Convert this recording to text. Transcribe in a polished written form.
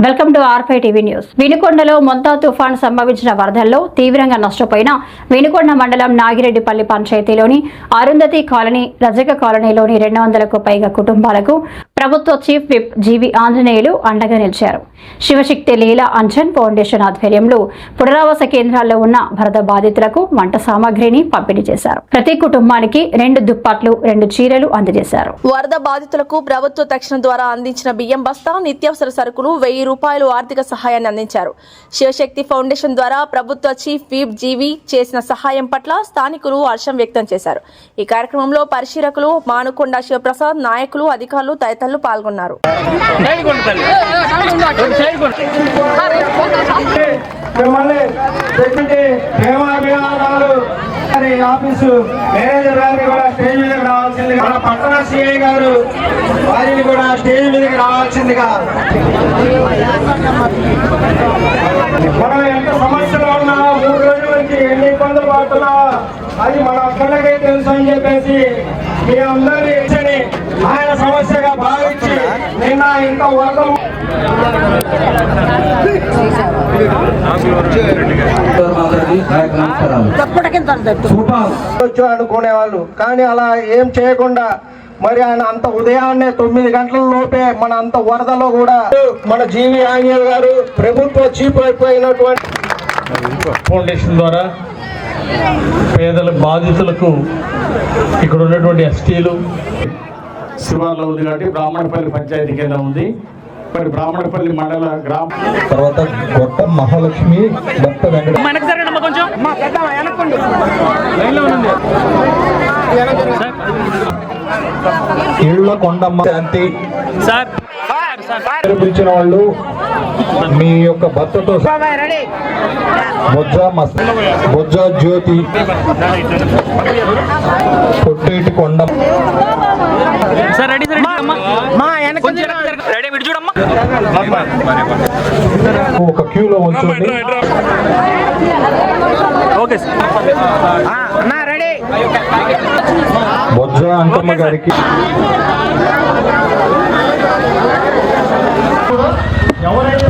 Welcome to ఆర్ఫై TV news. వినుకొండలో మొంతా తుఫాన్ సంభవించిన వరదల్లో తీవ్రంగా నష్టపోయిన వినుకొండ మండలం నాగిరెడ్డిపల్లి పంచాయతీలోని అరుంధతి కాలనీ, రజక కాలనీలోని 200కు పైగా కుటుంబాలకు ప్రభుత్వ చీఫ్ విప్ జీవి ఆంజనేయులు అండగా నిలిచారు. శివశక్తి లీలా అంజన్ ఫౌండేషన్ ఆధ్వర్యంలో పునరావాస కేంద్రాల్లో ఉన్న వరద బాధితులకు వంట సామాగ్రిని పంపిణీ చేశారు. ప్రతి కుటుంబానికి 2 దుప్పట్లు, 2 చీరలు అందజేశారు. వరద బాధితులకు ప్రభుత్వ తక్షణ ద్వారా అందించిన బియ్యం బస్తా, నిత్యావసర సరుకులు, 1000 రూపాయలు ఆర్థిక సహాయాన్ని అందించారు. శివశక్తి ఫౌండేషన్ ద్వారా ప్రభుత్వ చీఫ్ విప్ జీవి చేసిన సహాయం పట్ల స్థానికులు హర్షం వ్యక్తం చేశారు. ఈ కార్యక్రమంలో పరిశీలకులు మానుకొండ శివప్రసాద్, నాయకులు, అధికారులు తదితరులు పాల్గొన్నారు. ఆఫీసు మేనేజర్ గారిని కూడా స్టేజ్ మీదకి రావాల్సిందిగా, మన పట్టణ సిఐ గారు వారిని కూడా స్టేజ్ మీదకి రావాల్సిందిగా. మనం ఎంత సమస్యలో ఉన్నా, 3 రోజుల నుంచి ఎన్ని ఇబ్బందులు పడుతున్నా అది మన ఒక్కళ్ళకే తెలుసు అని చెప్పేసి మీ అందరినీ ఆయన సమస్యగా భావించి నిన్న ఇంత వరద అనుకునే వాళ్ళు, కానీ అలా ఏం చేయకుండా మరి ఆయన అంత ఉదయాన్నే 9 గంటల లోపే మన అంత వరదలో కూడా మన జీవి ఆంజనేయులు గారు ప్రభుత్వ చీఫ్ అయిపోయినటువంటి ఫౌండేషన్ ద్వారా పేదల బాధితులకు ఇక్కడ ఉన్నటువంటి ఎస్టీలు శివార్లో ఉంది కాబట్టి బ్రాహ్మణపల్లి పంచాయతీ కేంద్రం ఉంది. మరి బ్రాహ్మణపల్లి మండల గ్రామ తర్వాత గొట్ట మహాలక్ష్మి భక్త ఇళ్ళ కొండమ్మ శాంతి పిలిచిన వాళ్ళు మీ యొక్క భర్తతో బొజ్జ జ్యోతి, పొట్టేటి కొండ, ఒక క్యూలో ఉంచండి. బొజ్జ అంటమ్మ గారికి ఎవరైతే